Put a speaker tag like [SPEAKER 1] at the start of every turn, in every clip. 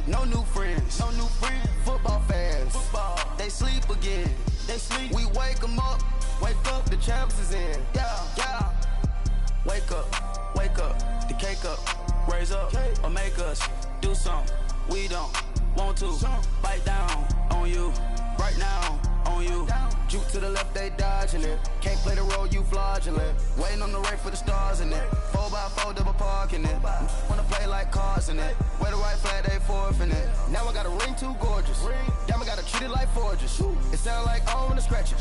[SPEAKER 1] No new friends. No new friends. Football fans. Football. They sleep again. They sleep. We wake them up. Wake up, the champs is in. Yeah, yeah. Wake up, the cake up. Raise up, or make us do something. We don't want to. Bite down on you. Right now, on you. Juke to the left, they dodging it. Can't play the role, you fraudulent. Waiting on the race for the stars in it. 4x4 double parking it. Wanna play like cars in it. Wear the right flag, they forfeit it. Now I got a ring too gorgeous. Damn, I gotta treat it like forges. It sound like I don't wanna scratch it.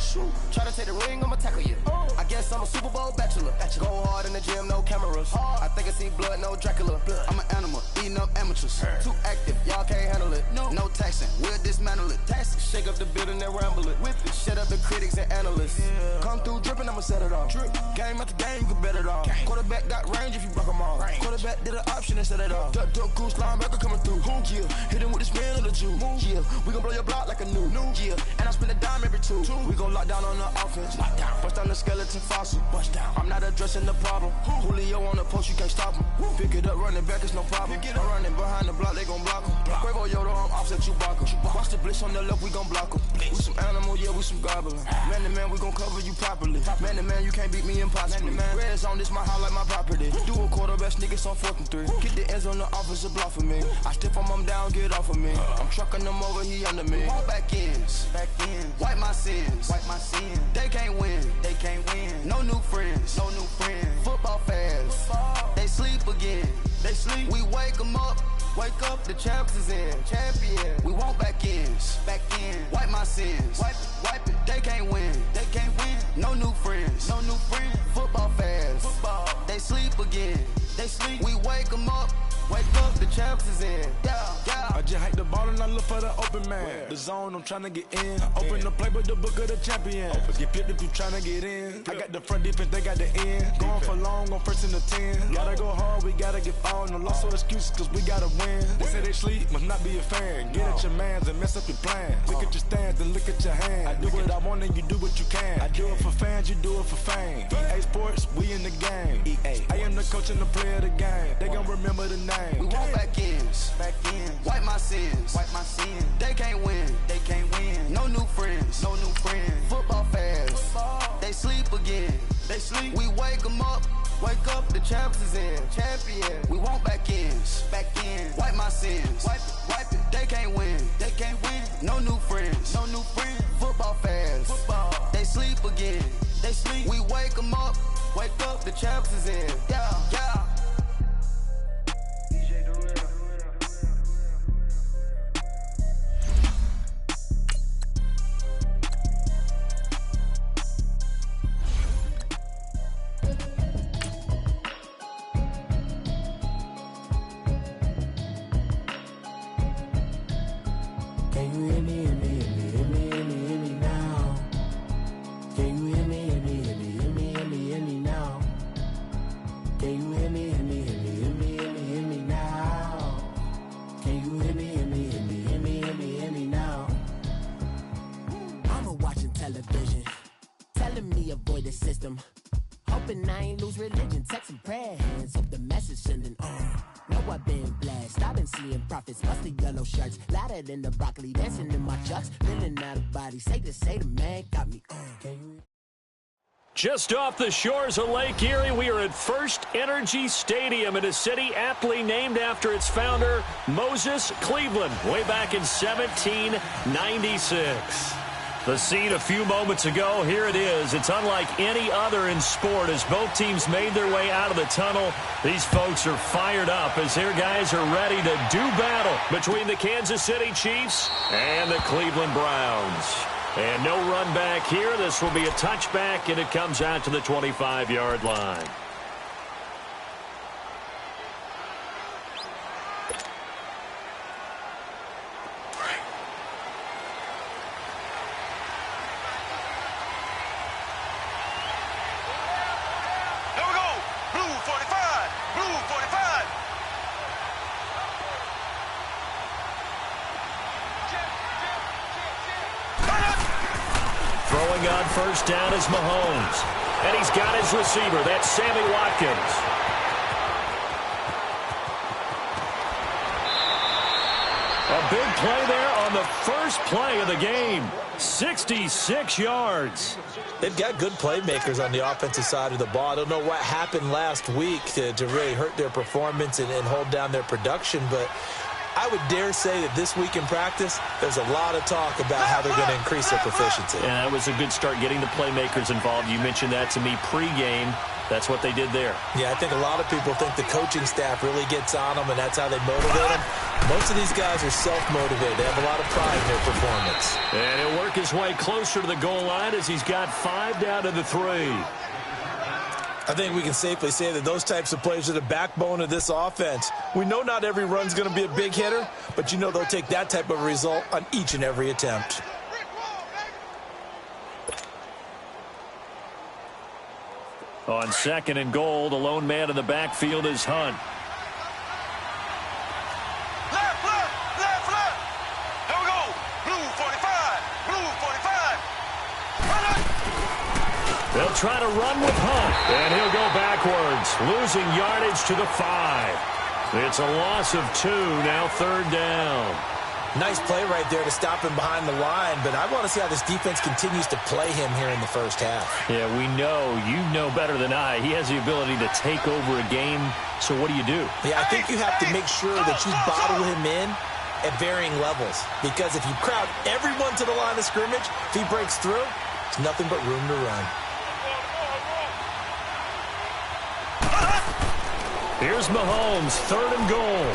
[SPEAKER 1] Try to take the ring, I'ma tackle you. I guess I'm a Super Bowl bachelor. Go hard in the gym, no cameras. I think I see blood, no Dracula. I'm an animal, eating up amateurs. Too active, y'all can't handle it. No taxing, we'll dismantle it. Shake up the building and ramble it. Whip it, shut up the critics and analysts. Come through dripping, I'ma set it off. Game after game, you can bet it off. Quarterback got range if you broke them off. Quarterback did an option and set it off. Duck goose, linebacker coming through. Yeah, hit him with the spin of the Jew. Yeah, we gon' blow your block like a new. Yeah, and I spend a dime every two. We gon' lock down on the offense. Bust down the skeleton fossil. I'm not addressing the problem. Julio on the post, you can't stop him. Pick it up, running back, it's no problem. I'm running behind the block, they gon' block him. Quavo Yoda, I'm offset Chewbacca. Watch the blitz on the left, we gon' block him. We some animal, yeah, we some goblin. Man to man, we gon' cover you properly. Man to man, you can't beat me impossibly. Red zone, this my house like my property. Do a quarterback, niggas on 4th and 3. Get the ends on the offensive block for me. I step on him down, get off of me. I'm trucking them over, he under me. Walk back ends, wipe my sins, They can't win, No new friends, Football fans, they sleep again. We wake them up. Wake up, the champs is in. Champion. We want back ends. Wipe my sins. Wipe it. They can't win. No new friends. Football fans. They sleep again. We wake them up. Wake up, the champs is in. Yeah.
[SPEAKER 2] I just hike the ball and I look for the open man. The zone, I'm trying to get in. Open the playbook, the book of the champion. Get flipped if you trying to get in. I got the front defense, they got the end. Going for long, on 1st and the 10. Gotta go hard, we gotta get all. No loss or excuses, cause we gotta win. They say they sleep, must not be a fan. Get at your mans and mess up your plans. Look at your stands and look at your hands. I do what I want and you do what you can. I do it for fans, you do it for fame. EA Sports, we in the game. I am the coach and the player of the game. They gon' remember the name.
[SPEAKER 1] We want back ends. Wipe my sins. They can't win. No new friends. Football fans. They sleep again. We wake them up. Wake up, the champs is in. Champion. We want back ends. Wipe my sins. Wipe it. They can't win. No new friends. Football fans. They sleep again. We wake them up. Wake up, the champs is in. Yeah.
[SPEAKER 3] Can you hear me now? Can you hear me now? Can you hear me now? Can you hear me now? Mama watching television, telling me avoid the system. Hoping I ain't lose religion, texting prayer hands, hope the message sending on. Know I've been blessed, I've been seeing prophets, musty yellow shirts, louder than the broccoli, dancing in my chucks, feeling out of body, say the man got me on.
[SPEAKER 4] Just off the shores of Lake Erie, we are at First Energy Stadium in a city aptly named after its founder, Moses Cleveland, way back in 1796. The scene a few moments ago, here it is. It's unlike any other in sport as both teams made their way out of the tunnel. These folks are fired up as their guys are ready to do battle between the Kansas City Chiefs and the Cleveland Browns. And no run back here. This will be a touchback, and it comes out to the 25-yard line. Throwing on first down is Mahomes. And he's got his receiver. That's Sammy Watkins. A big play there on the first play of the game. 66 yards.
[SPEAKER 5] They've got good playmakers on the offensive side of the ball. I don't know what happened last week to really hurt their performance and hold down their production, but I would dare say that this week in practice, there's a lot of talk about how they're going to increase their proficiency.
[SPEAKER 4] And that was a good start getting the playmakers involved. You mentioned that to me pregame. That's what they did there.
[SPEAKER 5] Yeah, I think a lot of people think the coaching staff really gets on them, and that's how they motivate them. Most of these guys are self-motivated. They have a lot of pride in their performance.
[SPEAKER 4] And he'll work his way closer to the goal line as he's got 5 down to the 3.
[SPEAKER 5] I think we can safely say that those types of plays are the backbone of this offense. We know not every run's going to be a big hitter, but you know they'll take that type of result on each and every attempt.
[SPEAKER 4] On 2nd and goal, the lone man in the backfield is Hunt.
[SPEAKER 6] Left. Here we go. Blue 45. Blue 45. Run it.
[SPEAKER 4] They'll try to run with Hunt, and he'll go backwards, losing yardage to the 5. It's a loss of 2, now 3rd down.
[SPEAKER 5] Nice play right there to stop him behind the line, but I want to see how this defense continues to play him here in the first half.
[SPEAKER 4] Yeah, we know. You know better than I. He has the ability to take over a game, so what do you do?
[SPEAKER 5] Yeah, I think you have to make sure that you bottle him in at varying levels, because if you crowd everyone to the line of scrimmage, if he breaks through, there's nothing but room to run.
[SPEAKER 4] Here's Mahomes, 3rd and goal.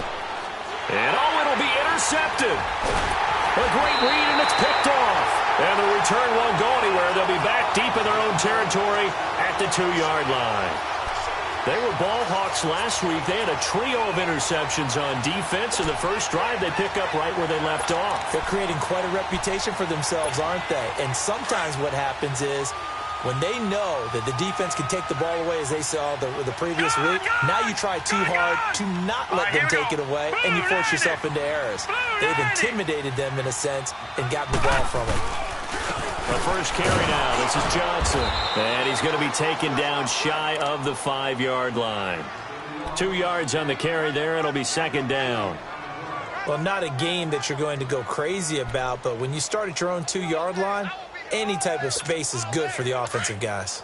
[SPEAKER 4] And it'll be intercepted. A great read, and it's picked off. And the return won't go anywhere. They'll be back deep in their own territory at the 2-yard line. They were ball hawks last week. They had a trio of interceptions on defense. In the first drive, they pick up right where they left off.
[SPEAKER 5] They're creating quite a reputation for themselves, aren't they? And sometimes what happens is, when they know that the defense can take the ball away, as they saw the previous week, now you try too hard to not let them take it away, and you force yourself into errors. They've intimidated them, in a sense, and gotten the ball from them.
[SPEAKER 4] The first carry now. This is Johnson. And he's going to be taken down shy of the 5-yard line. 2 yards on the carry there. It'll be 2nd down.
[SPEAKER 5] Well, not a game that you're going to go crazy about, but when you start at your own 2-yard line, any type of space is good for the offensive guys.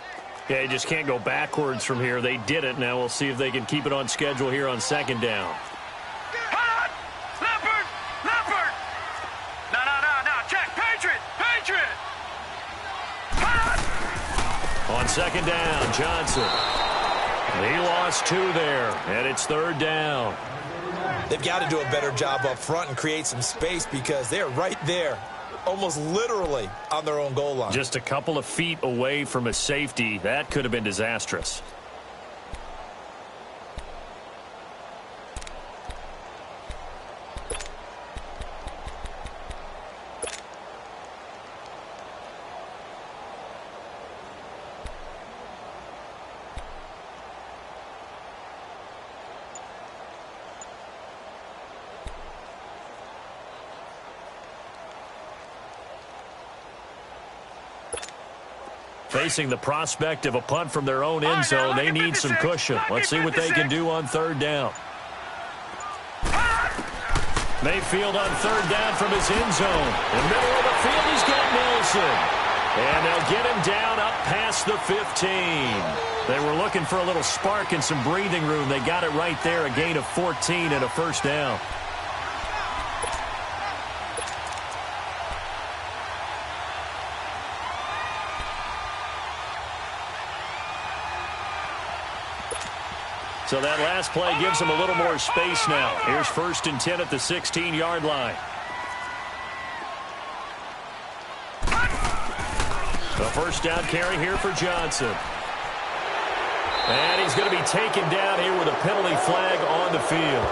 [SPEAKER 4] Yeah, you just can't go backwards from here. They did it. Now we'll see if they can keep it on schedule here on 2nd down.
[SPEAKER 6] Hot! Leopard! No. Check. Patriot! Hot!
[SPEAKER 4] On 2nd down, Johnson. He lost 2 there, and it's 3rd down.
[SPEAKER 5] They've got to do a better job up front and create some space, because they're right there, almost literally on their own goal line.
[SPEAKER 4] Just a couple of feet away from a safety. That could have been disastrous. Facing the prospect of a punt from their own end zone, they need some cushion. Let's see what they can do on 3rd down. Mayfield on 3rd down from his end zone. In the middle of the field, he's got Nelson. And they'll get him down up past the 15. They were looking for a little spark and some breathing room. They got it right there, a gain of 14 and a 1st down. So that last play gives them a little more space now. Here's 1st and 10 at the 16-yard line. The 1st down carry here for Johnson. And he's going to be taken down here with a penalty flag on the field.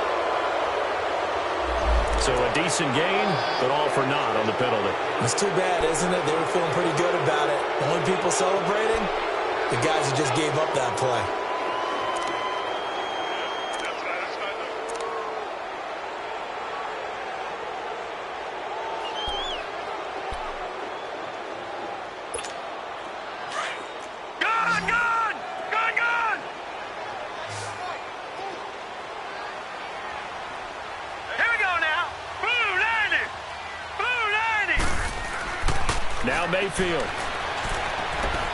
[SPEAKER 4] So a decent gain, but all for naught on the penalty.
[SPEAKER 5] It's too bad, isn't it? They were feeling pretty good about it. The only people celebrating, the guys who just gave up that play.
[SPEAKER 6] Here we go now. Blue
[SPEAKER 4] Now Mayfield.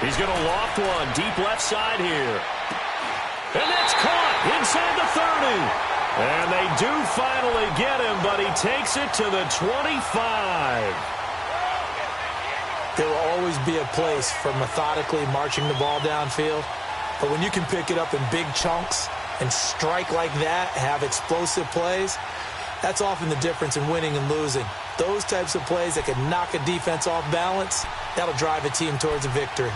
[SPEAKER 4] He's going to loft one deep left side here. And that's caught inside the 30. And they do finally get him, but he takes it to the 25.
[SPEAKER 5] There will always be a place for methodically marching the ball downfield. But when you can pick it up in big chunks and strike like that, have explosive plays, that's often the difference in winning and losing. Those types of plays that can knock a defense off balance, that'll drive a team towards a victory.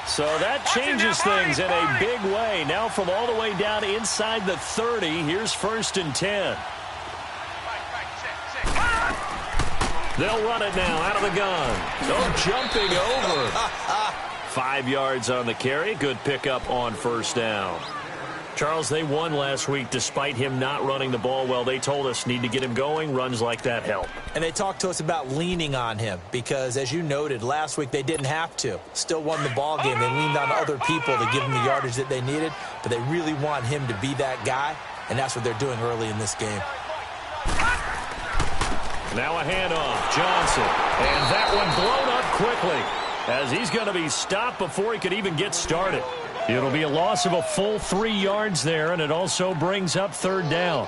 [SPEAKER 4] So that changes things in a big way. Now from all the way down inside the 30, here's 1st and 10. They'll run it now out of the gun. Oh, jumping over. 5 yards on the carry. Good pickup on 1st down. Charles, they won last week despite him not running the ball well. They told us need to get him going. Runs like that help.
[SPEAKER 5] And they talked to us about leaning on him because, as you noted, last week they didn't have to. Still won the ball game. They leaned on other people to give them the yardage that they needed, but they really want him to be that guy, and that's what they're doing early in this game.
[SPEAKER 4] Now a handoff. Johnson. And that one blown up quickly as he's going to be stopped before he could even get started. It'll be a loss of a full 3 yards there, and it also brings up 3rd down.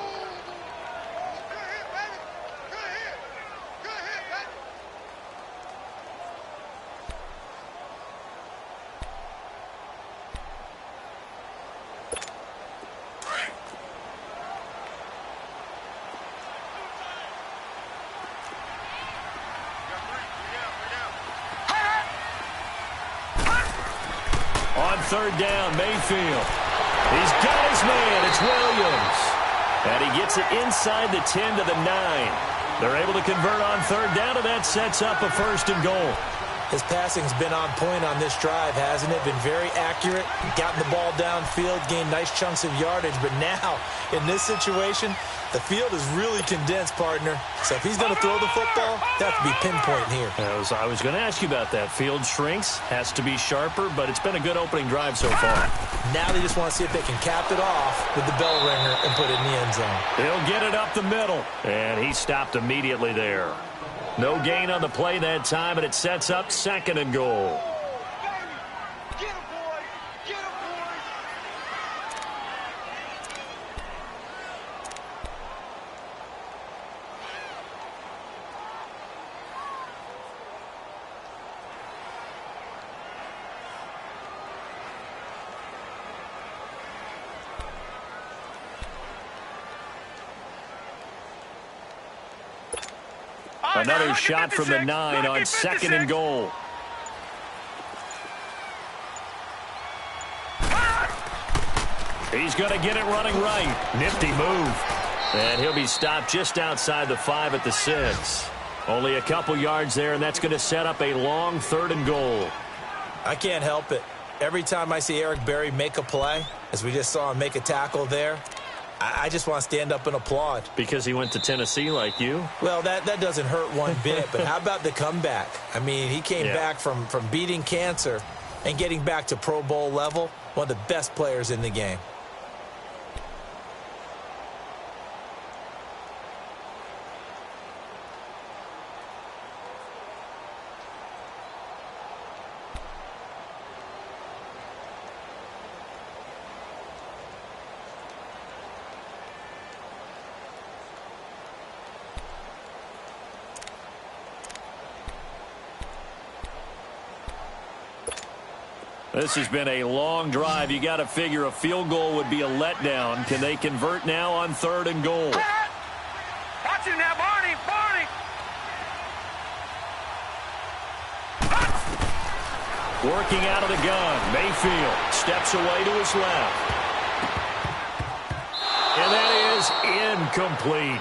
[SPEAKER 4] On 3rd down, Mayfield. He's got his man. It's Williams. And he gets it inside the 10 to the 9. They're able to convert on 3rd down, and that sets up a 1st and goal.
[SPEAKER 5] His passing's been on point on this drive, hasn't it? Been very accurate, gotten the ball downfield, gained nice chunks of yardage. But now, in this situation, the field is really condensed, partner. So if he's going to throw the football, that has to be pinpoint here.
[SPEAKER 4] I was going to ask you about that. Field shrinks, has to be sharper, but it's been a good opening drive so far.
[SPEAKER 5] Now they just want to see if they can cap it off with the bell ringer and put it in the end zone.
[SPEAKER 4] He'll get it up the middle, and he stopped immediately there. No gain on the play that time, and it sets up 2nd and goal.
[SPEAKER 6] Get him, boy! Get him, boy!
[SPEAKER 4] Another shot from the 9 on 2nd and goal. He's going to get it running right. Nifty move. And he'll be stopped just outside the 5 at the 6. Only a couple yards there, and that's going to set up a long 3rd and goal.
[SPEAKER 5] I can't help it. Every time I see Eric Berry make a play, as we just saw him make a tackle there, I just want to stand up and applaud.
[SPEAKER 4] Because he went to Tennessee like you?
[SPEAKER 5] Well, that doesn't hurt one bit, but how about the comeback? I mean, he came back from beating cancer and getting back to Pro Bowl level, one of the best players in the game.
[SPEAKER 4] This has been a long drive. You got to figure a field goal would be a letdown. Can they convert now on 3rd and goal?
[SPEAKER 6] Watch him now, Barney! Barney!
[SPEAKER 4] Working out of the gun. Mayfield steps away to his left. And that is incomplete.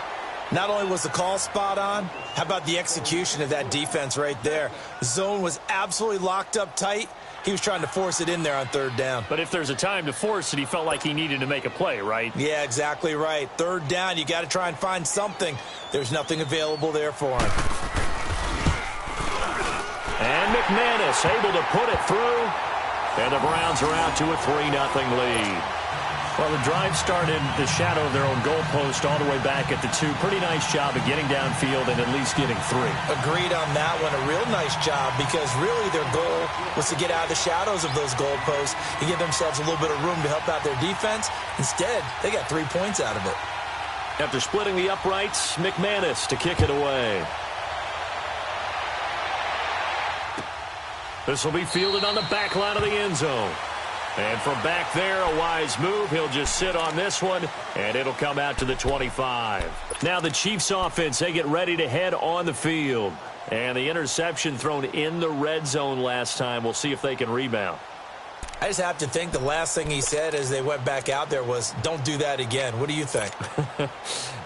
[SPEAKER 5] Not only was the call spot on, how about the execution of that defense right there? The zone was absolutely locked up tight. He was trying to force it in there on 3rd down.
[SPEAKER 4] But if there's a time to force it, he felt like he needed to make a play, right?
[SPEAKER 5] Yeah, exactly right. 3rd down, you got to try and find something. There's nothing available there for him.
[SPEAKER 4] And McManus able to put it through. And the Browns are out to a 3-0 lead. Well, the drive started the shadow of their own goalpost all the way back at the 2. Pretty nice job of getting downfield and at least getting 3.
[SPEAKER 5] Agreed on that one. A real nice job because really their goal was to get out of the shadows of those goalposts and give themselves a little bit of room to help out their defense. Instead, they got 3 points out of it.
[SPEAKER 4] After splitting the uprights, McManus to kick it away. This will be fielded on the back line of the end zone. And from back there, a wise move. He'll just sit on this one, and it'll come out to the 25. Now the Chiefs offense, they get ready to head on the field. And the interception thrown in the red zone last time. We'll see if they can rebound.
[SPEAKER 5] I just have to think the last thing he said as they went back out there was, don't do that again. What do you think?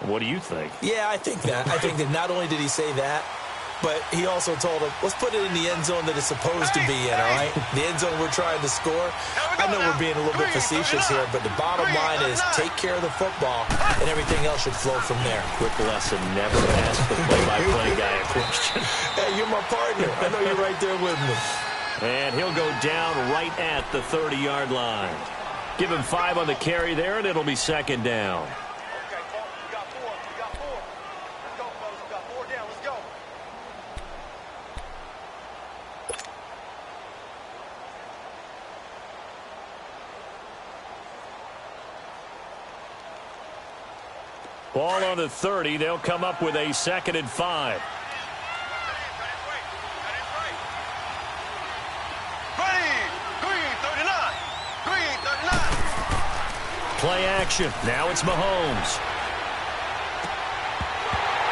[SPEAKER 4] What do you think?
[SPEAKER 5] Yeah, I think that. I think that not only did he say that, but he also told him, let's put it in the end zone that it's supposed to be in, all right? The end zone we're trying to score. I know we're being a little bit facetious here, but the bottom line is take care of the football, and everything else should flow from there.
[SPEAKER 4] Quick lesson, never ask the play-by-play guy a question.
[SPEAKER 5] Hey, you're my partner. I know you're right there with me.
[SPEAKER 4] And he'll go down right at the 30-yard line. Give him 5 on the carry there, and it'll be second down.
[SPEAKER 6] Okay, folks, we got 4. We got 4. Let's go, fellas. We got 4 down. Let's go.
[SPEAKER 4] Ball on the 30. They'll come up with a 2nd and 5. Play action. Now it's Mahomes.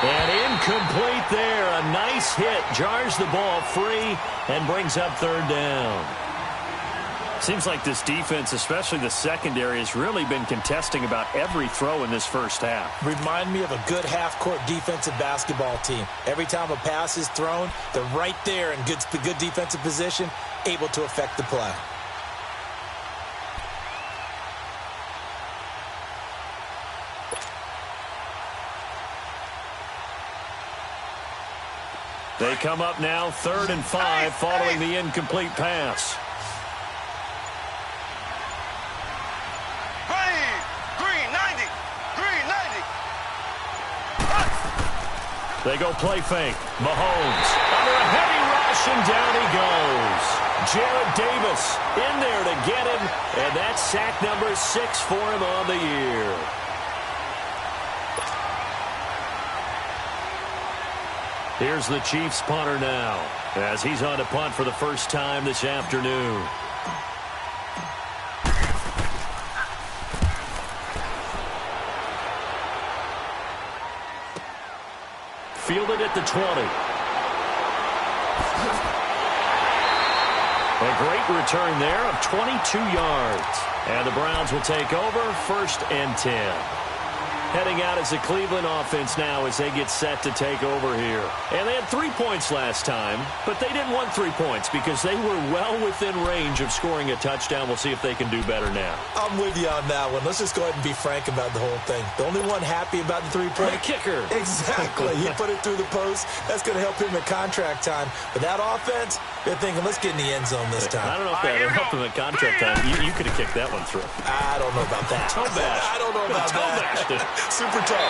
[SPEAKER 4] And incomplete there. A nice hit. Jars the ball free and brings up 3rd down. Seems like this defense, especially the secondary, has really been contesting about every throw in this first half.
[SPEAKER 5] Remind me of a good half-court defensive basketball team. Every time a pass is thrown, they're right there in good defensive position, able to affect the play.
[SPEAKER 4] They come up now 3rd and 5 following the incomplete pass.
[SPEAKER 6] Green 90.
[SPEAKER 4] They go play fake. Mahomes under a heavy rush, and down he goes. Jared Davis in there to get him, and that's sack number 6 for him on the year. Here's the Chiefs punter now, as he's on to punt for the first time this afternoon. Fielded at the 20. A great return there of 22 yards. And the Browns will take over 1st and 10. Heading out as the Cleveland offense now as they get set to take over here. And they had 3 points last time, but they didn't want 3 points because they were well within range of scoring a touchdown. We'll see if they can do better now.
[SPEAKER 5] I'm with you on that one. Let's just go ahead and be frank about the whole thing. The only one happy about the 3-point
[SPEAKER 4] kicker.
[SPEAKER 5] Exactly. He put it through the post. That's going to help him at contract time. But that offense, they're thinking, let's get in the end zone this time.
[SPEAKER 4] I don't know if that would help him at contract time. You could have kicked that one through.
[SPEAKER 5] I don't know about that.
[SPEAKER 4] Toe bash.
[SPEAKER 5] I don't know about that. Super tough.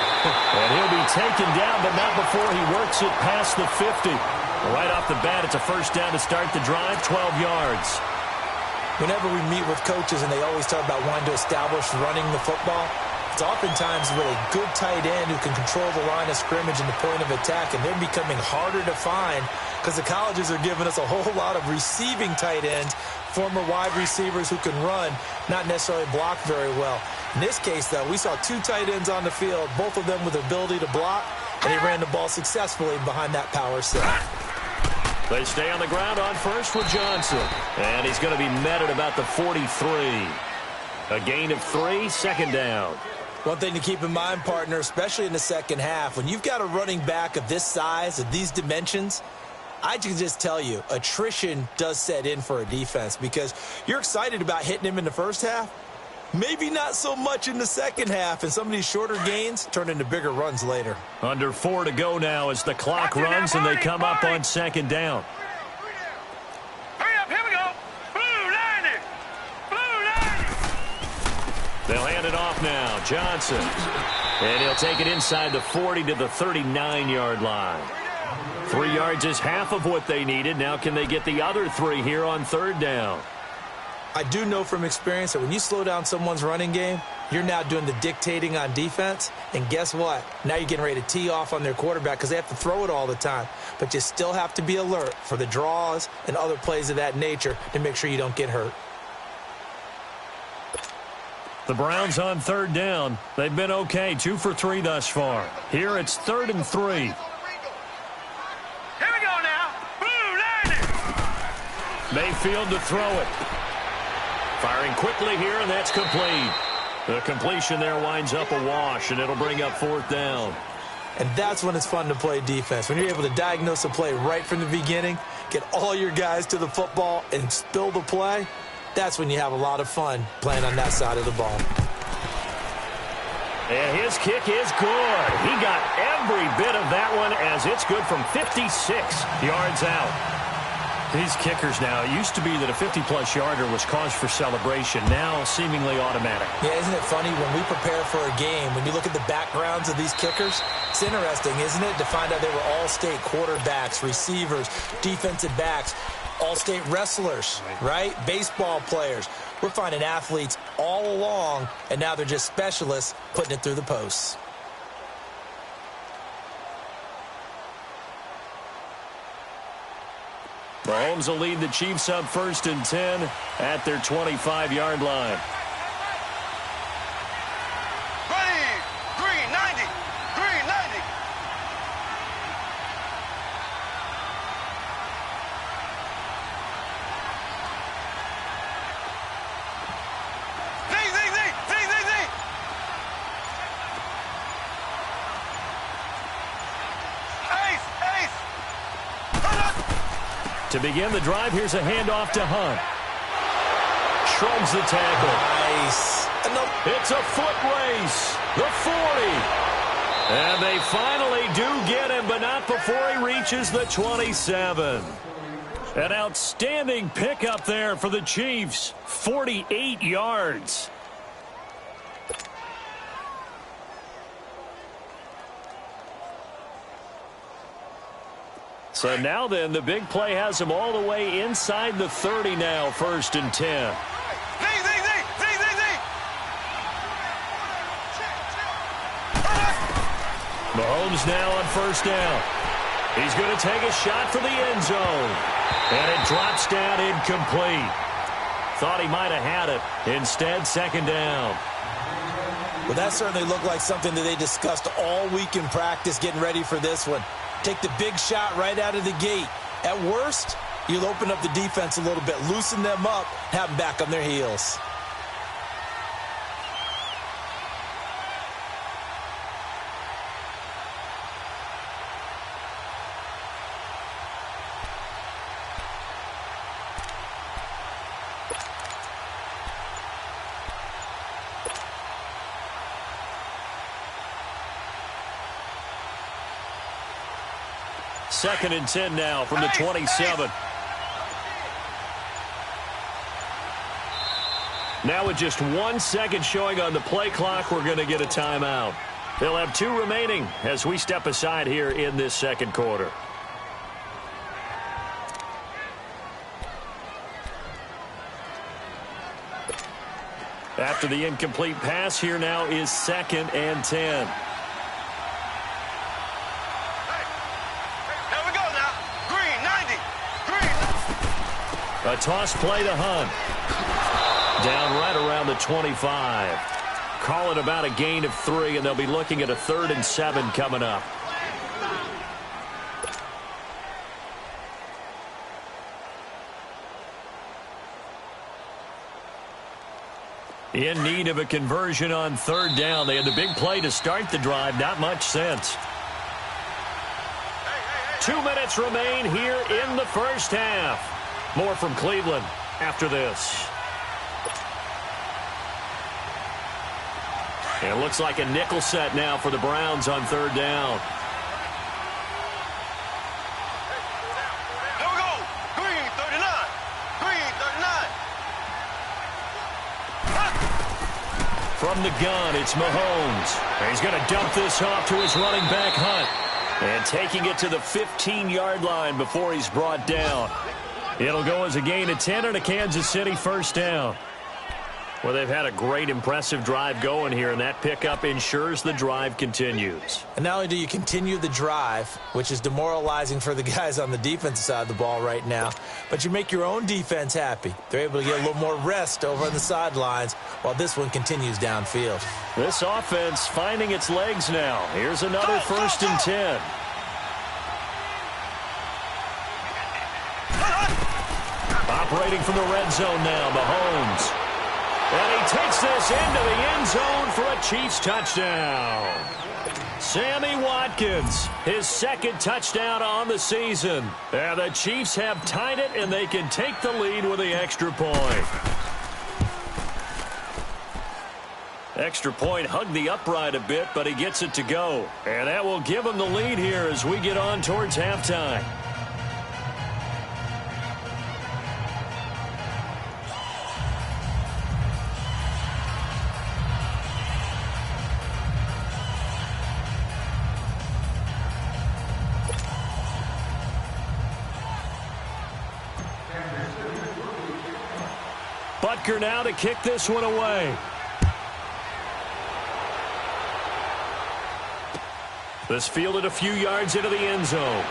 [SPEAKER 4] And he'll be taken down, but not before he works it past the 50. Right off the bat, it's a first down to start the drive, 12 yards.
[SPEAKER 5] Whenever we meet with coaches and they always talk about wanting to establish running the football, it's oftentimes with a good tight end who can control the line of scrimmage and the point of attack, and they're becoming harder to find because the colleges are giving us a whole lot of receiving tight ends, former wide receivers who can run, not necessarily block very well. In this case, though, we saw 2 tight ends on the field, both of them with the ability to block, and he ran the ball successfully behind that power set.
[SPEAKER 4] They stay on the ground on first with Johnson, and he's going to be met at about the 43. A gain of 3, 2nd down.
[SPEAKER 5] One thing to keep in mind, partner, especially in the second half, when you've got a running back of this size, of these dimensions, I can just tell you, attrition does set in for a defense because you're excited about hitting him in the first half. Maybe not so much in the second half, and some of these shorter gains turn into bigger runs later.
[SPEAKER 4] Under 4 to go now as the clock runs and they come up on 2nd down.
[SPEAKER 6] Hurry up, here we go. Blue 90.
[SPEAKER 4] They'll hand now. Johnson. And he'll take it inside the 40 to the 39-yard line. 3 yards is half of what they needed. Now can they get the other 3 here on third down?
[SPEAKER 5] I do know from experience that when you slow down someone's running game, you're now doing the dictating on defense. And guess what? Now you're getting ready to tee off on their quarterback because they have to throw it all the time. But you still have to be alert for the draws and other plays of that nature to make sure you don't get hurt.
[SPEAKER 4] The Browns on third down. They've been okay, 2 for 3 thus far. Here it's 3rd and 3.
[SPEAKER 6] Here we go now. Boom, landed.
[SPEAKER 4] Mayfield to throw it. Firing quickly here, and that's complete. The completion there winds up a wash, and it'll bring up 4th down.
[SPEAKER 5] And that's when it's fun to play defense. When you're able to diagnose a play right from the beginning, get all your guys to the football, and spill the play, that's when you have a lot of fun playing on that side of the ball.
[SPEAKER 4] And his kick is good. He got every bit of that one as it's good from 56 yards out. These kickers now, it used to be that a 50-plus yarder was cause for celebration. Now seemingly automatic.
[SPEAKER 5] Yeah, isn't it funny when we prepare for a game, when you look at the backgrounds of these kickers, it's interesting, isn't it, to find out they were all-state quarterbacks, receivers, defensive backs, all-state wrestlers, right? Baseball players. We're finding athletes all along, and now they're just specialists putting it through the posts.
[SPEAKER 4] Mahomes will lead the Chiefs up 1st and 10 at their 25-yard line.
[SPEAKER 6] Ready. Green 90. Green 90. Zing, zing, zing. Zing, zing, zing. Ace, ace.
[SPEAKER 4] To begin the drive, here's a handoff to Hunt. Shrugs the tackle.
[SPEAKER 5] Nice.
[SPEAKER 4] It's a foot race. The 40. And they finally do get him, but not before he reaches the 27. An outstanding pickup there for the Chiefs. 48 yards. So now then, the big play has him all the way inside the 30 now, 1st and 10.
[SPEAKER 6] Zing, zing, zing. Zing, zing, zing.
[SPEAKER 4] Mahomes now on 1st down. He's going to take a shot for the end zone. And it drops down incomplete. Thought he might have had it. Instead, 2nd down.
[SPEAKER 5] Well, that certainly looked like something that they discussed all week in practice getting ready for this one. Take the big shot right out of the gate. At worst, you'll open up the defense a little bit, loosen them up, have them back on their heels.
[SPEAKER 4] Second and 10 now from the 27. Now with just 1 second showing on the play clock, we're going to get a timeout. They'll have 2 remaining as we step aside here in this second quarter. After the incomplete pass, here now is 2nd and 10. A toss play to Hunt. Down right around the 25. Call it about a gain of 3, and they'll be looking at a 3rd and 7 coming up. In need of a conversion on 3rd down. They had the big play to start the drive. Not much sense. 2 minutes remain here in the first half. More from Cleveland after this. And it looks like a nickel set now for the Browns on 3rd down.
[SPEAKER 6] Here we go. Green 39. Green 39.
[SPEAKER 4] From the gun, it's Mahomes. And he's going to dump this off to his running back, Hunt. And taking it to the 15-yard line before he's brought down. It'll go as a gain of 10 and a Kansas City first down. Well, they've had a great, impressive drive going here, and that pickup ensures the drive continues.
[SPEAKER 5] And not only do you continue the drive, which is demoralizing for the guys on the defensive side of the ball right now, but you make your own defense happy. They're able to get a little more rest over on the sidelines while this one continues downfield.
[SPEAKER 4] This offense finding its legs now. Here's another first and 10. Operating from the red zone now, Mahomes. And he takes this into the end zone for a Chiefs touchdown. Sammy Watkins, his second touchdown on the season. And the Chiefs have tied it, and they can take the lead with the extra point. Extra point hugged the upright a bit, but he gets it to go. And that will give him the lead here as we get on towards halftime. Butker now to kick this one away. This fielded a few yards into the end zone.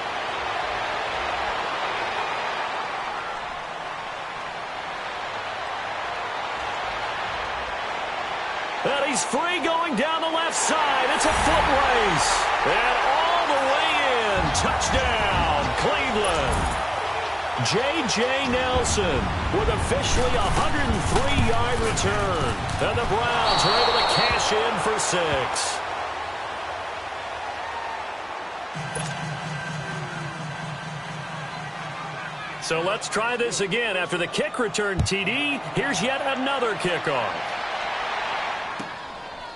[SPEAKER 4] And he's free going down the left side. It's a foot race. And all the way in. Touchdown, Cleveland. J.J. Nelson with officially a 103-yard return. And the Browns are able to cash in for 6. So let's try this again. After the kick return TD, here's yet another kickoff.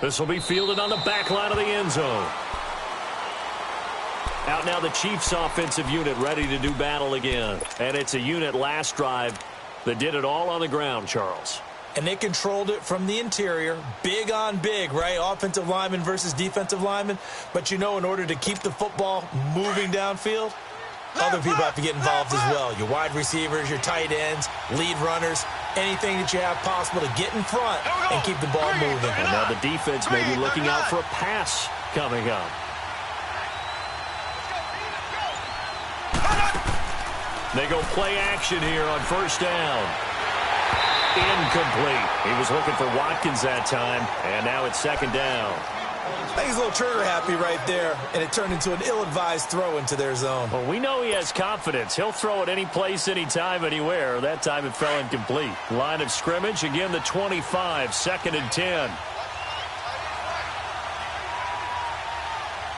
[SPEAKER 4] This will be fielded on the back line of the end zone. Out now the Chiefs offensive unit ready to do battle again. And it's a unit last drive that did it all on the ground, Charles.
[SPEAKER 5] And they controlled it from the interior. Big on big, right? Offensive lineman versus defensive lineman. But you know, in order to keep the football moving downfield, other people have to get involved as well. Your wide receivers, your tight ends, lead runners, anything that you have possible to get in front and keep the ball moving.
[SPEAKER 4] And now the defense may be looking out for a pass coming up. They go play action here on first down. Incomplete. He was looking for Watkins that time, and now it's second down.
[SPEAKER 5] I think he's a little trigger happy right there, and it turned into an ill-advised throw into their zone.
[SPEAKER 4] Well, we know he has confidence. He'll throw it any place, anytime, anywhere. That time it fell incomplete. Line of scrimmage, again the 25, second and 10.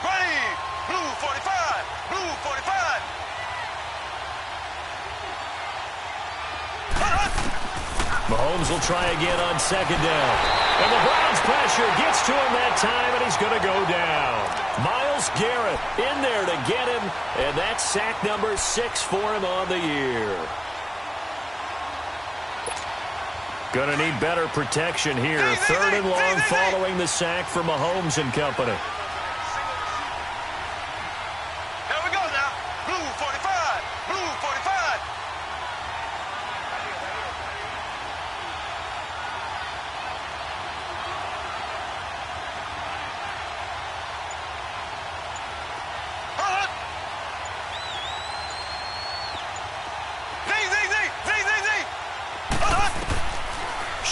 [SPEAKER 6] Ready, blue 45, blue 45.
[SPEAKER 4] Mahomes will try again on second down. And the Browns pressure gets to him that time, and he's going to go down. Myles Garrett in there to get him, and that's sack number 6 for him on the year. Going to need better protection here. Third and long following the sack for Mahomes and company.
[SPEAKER 6] Here we go now. Blue 45, blue 45.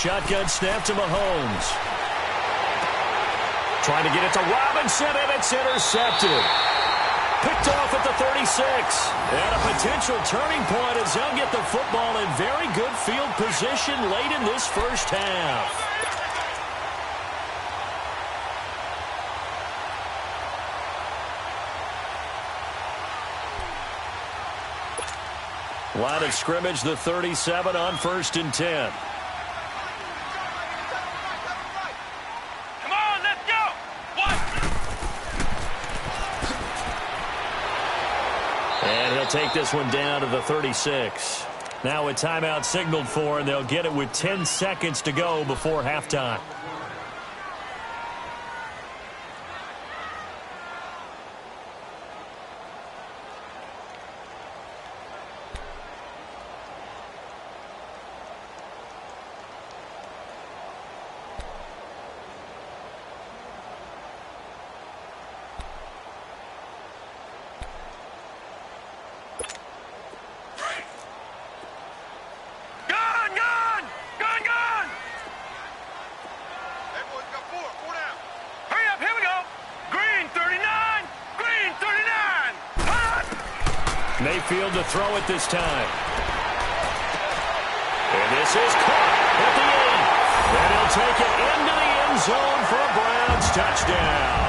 [SPEAKER 4] Shotgun snap to Mahomes. Trying to get it to Robinson, and it's intercepted. Picked off at the 36. And a potential turning point as they'll get the football in very good field position late in this first half. Line of scrimmage, the 37 on first and 10. And he'll take this one down to the 36. Now a timeout signaled for, and they'll get it with 10 seconds to go before halftime. Mayfield to throw it this time. And this is caught at the 8. And he'll take it into the end zone for a Browns touchdown.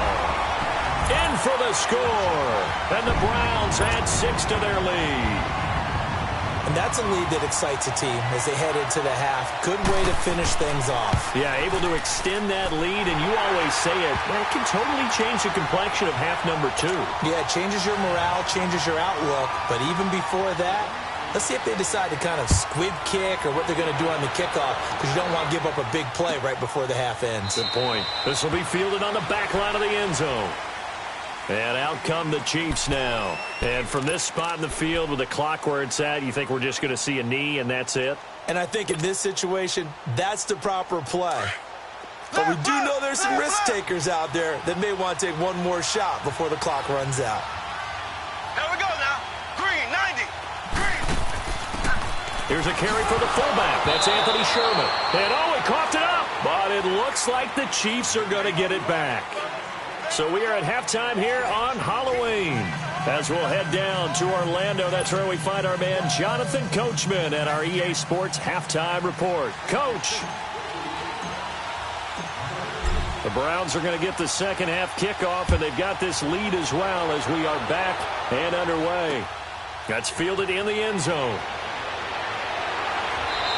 [SPEAKER 4] In for the score. And the Browns add 6 to their lead.
[SPEAKER 5] And that's a lead that excites a team as they head into the half. Good way to finish things off.
[SPEAKER 4] Yeah, able to extend that lead, and you always say it, well, it can totally change the complexion of half number 2.
[SPEAKER 5] Yeah, it changes your morale, changes your outlook. But even before that, let's see if they decide to kind of squib kick or what they're going to do on the kickoff, because you don't want to give up a big play right before the half ends.
[SPEAKER 4] Good point. This will be fielded on the back line of the end zone. And out come the Chiefs now. And from this spot in the field with the clock where it's at, you think we're just going to see a knee and that's it?
[SPEAKER 5] And I think in this situation, that's the proper play. But we do know there's some risk takers out there that may want to take one more shot before the clock runs out.
[SPEAKER 6] Here we go now. Green, 90. Green.
[SPEAKER 4] Here's a carry for the fullback. That's Anthony Sherman. And he coughed it up. But it looks like the Chiefs are going to get it back. So we are at halftime here on Halloween. As we'll head down to Orlando, that's where we find our man Jonathan Coachman at our EA Sports Halftime Report. Coach. The Browns are going to get the second half kickoff, and they've got this lead as well as we are back and underway. That's fielded in the end zone.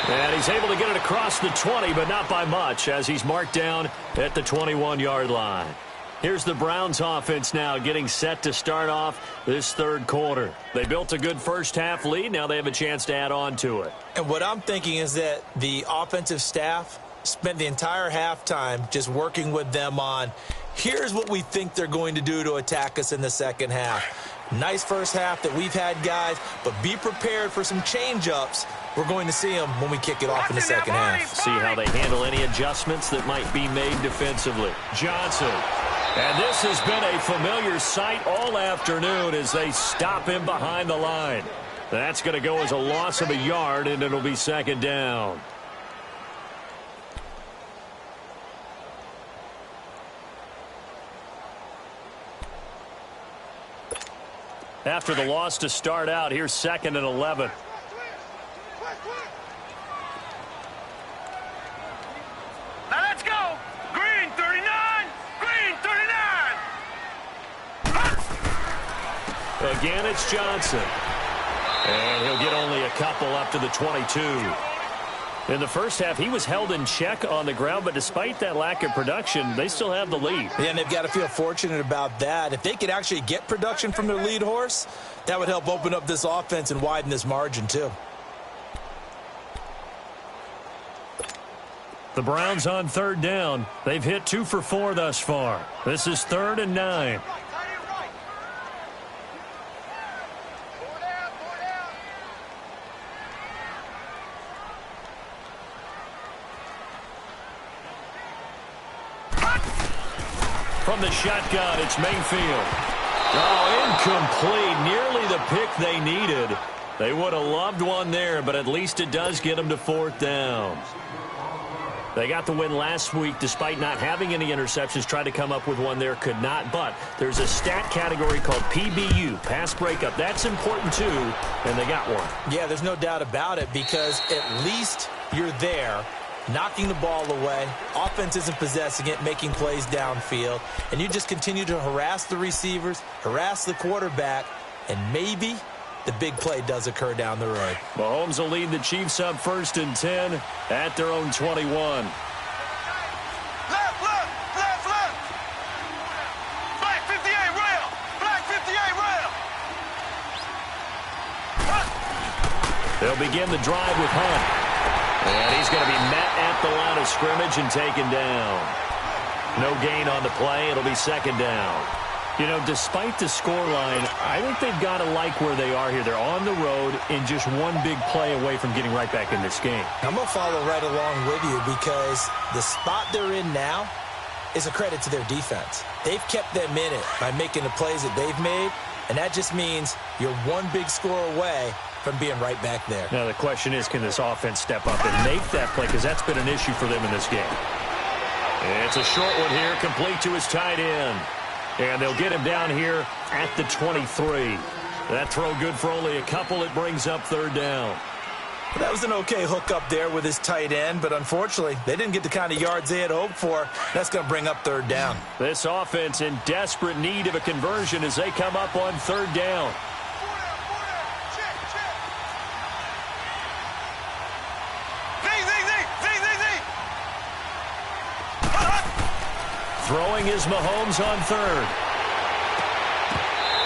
[SPEAKER 4] And he's able to get it across the 20, but not by much, as he's marked down at the 21-yard line. Here's the Browns offense now getting set to start off this third quarter. They built a good first half lead. Now they have a chance to add on to it.
[SPEAKER 5] And what I'm thinking is that the offensive staff spent the entire halftime just working with them on, here's what we think they're going to do to attack us in the second half. Nice first half that we've had, guys, but be prepared for some change-ups. We're going to see them when we kick it off in the second half.
[SPEAKER 4] See how they handle any adjustments that might be made defensively. Johnson. And this has been a familiar sight all afternoon as they stop him behind the line. That's going to go as a loss of a yard, and it'll be second down. After the loss to start out, here's 2nd and 11.
[SPEAKER 6] Now let's go. Green, 39. Green, 39.
[SPEAKER 4] Again, it's Johnson. And he'll get only a couple up to the 22. In the first half, he was held in check on the ground, but despite that lack of production, they still have the lead.
[SPEAKER 5] Yeah, and they've got to feel fortunate about that. If they could actually get production from their lead horse, that would help open up this offense and widen this margin, too.
[SPEAKER 4] The Browns on third down. They've hit 2 for 4 thus far. This is 3rd and 9. From the shotgun, it's Mayfield. Oh, incomplete. Nearly the pick they needed. They would have loved one there, but at least it does get them to 4th down. They got the win last week despite not having any interceptions. Tried to come up with one there, could not. But there's a stat category called PBU, pass breakup. That's important too, and they got one.
[SPEAKER 5] Yeah, there's no doubt about it, because at least you're there, knocking the ball away. Offense isn't possessing it, making plays downfield. And you just continue to harass the receivers, harass the quarterback, and maybe the big play does occur down the road.
[SPEAKER 4] Mahomes will lead the Chiefs up 1st and 10 at their own 21.
[SPEAKER 6] Left. Black 58 rail. Black 58 rail.
[SPEAKER 4] They'll begin the drive with Hunt. And he's going to be met at the line of scrimmage and taken down. No gain on the play. It'll be second down. You know, despite the scoreline, I think they've got to like where they are here. They're on the road and just one big play away from getting right back in this game.
[SPEAKER 5] I'm going to follow right along with you, because the spot they're in now is a credit to their defense. They've kept them in it by making the plays that they've made, and that just means you're one big score away from being right back there.
[SPEAKER 4] Now the question is, can this offense step up and make that play, because that's been an issue for them in this game. It's a short one here, complete to his tight end. And they'll get him down here at the 23. That throw good for only a couple. It brings up third down.
[SPEAKER 5] Well, that was an okay hook up there with his tight end, but unfortunately, they didn't get the kind of yards they had hoped for. That's going to bring up third down.
[SPEAKER 4] This offense in desperate need of a conversion as they come up on third down. Throwing is Mahomes on third.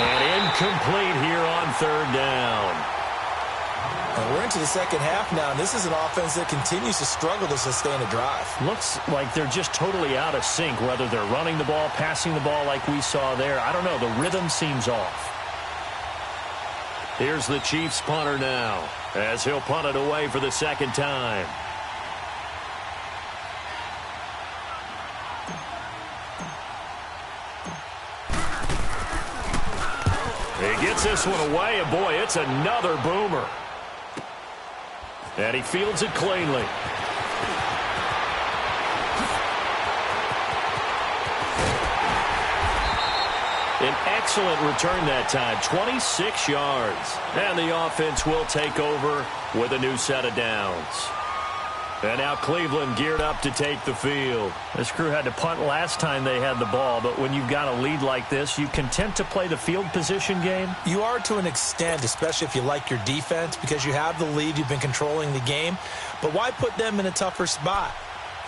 [SPEAKER 4] And incomplete here on third down.
[SPEAKER 5] And we're into the second half now, and this is an offense that continues to struggle to sustain a drive.
[SPEAKER 4] Looks like they're just totally out of sync, whether they're running the ball, passing the ball like we saw there. I don't know. The rhythm seems off. Here's the Chiefs punter now, as he'll punt it away for the second time. He gets this one away, and boy, it's another boomer. And he fields it cleanly. An excellent return that time, 26 yards. And the offense will take over with a new set of downs. And now Cleveland geared up to take the field. This crew had to punt last time they had the ball, but when you've got a lead like this, you content to play the field position game?
[SPEAKER 5] You are to an extent, especially if you like your defense, because you have the lead, you've been controlling the game. But why put them in a tougher spot?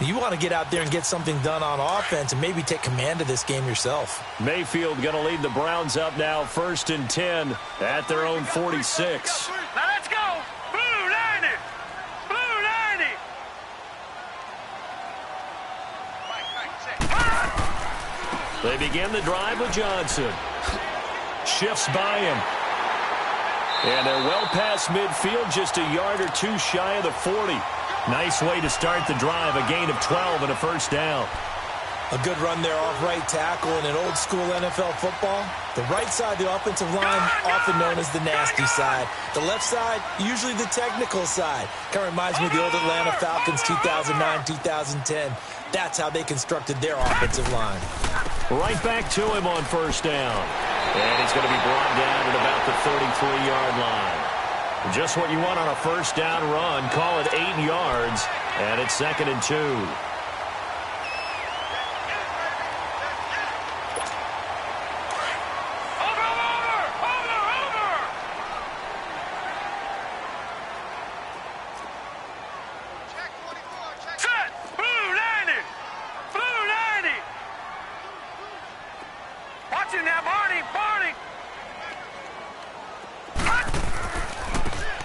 [SPEAKER 5] You want to get out there and get something done on offense and maybe take command of this game yourself.
[SPEAKER 4] Mayfield going to lead the Browns up now, 1st and 10 at their own 46.
[SPEAKER 6] Now let's go. Blue 90. Blue 90.
[SPEAKER 4] They begin the drive with Johnson. Shifts by him. And they're well past midfield, just a yard or two shy of the 40. Nice way to start the drive, a gain of 12 and a first down.
[SPEAKER 5] A good run there off right tackle in an old-school NFL football. The right side, the offensive line, often known as the nasty side. The left side, usually the technical side. Kind of reminds me of the old Atlanta Falcons 2009-2010. That's how they constructed their offensive line.
[SPEAKER 4] Right back to him on first down. And he's going to be brought down at about the 33-yard line. Just what you want on a first down run. Call it 8 yards, and it's 2nd and 2.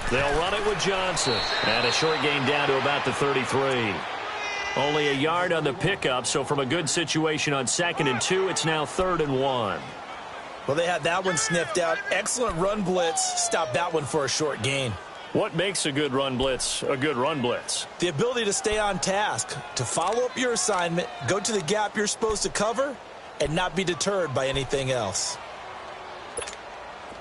[SPEAKER 4] They'll run it with Johnson. And a short gain down to about the 33. Only a yard on the pickup, so from a good situation on 2nd and 2, it's now 3rd and 1.
[SPEAKER 5] Well, they had that one sniffed out. Excellent run blitz. Stopped that one for a short gain.
[SPEAKER 4] What makes a good run blitz a good run blitz?
[SPEAKER 5] The ability to stay on task, to follow up your assignment, go to the gap you're supposed to cover, and not be deterred by anything else.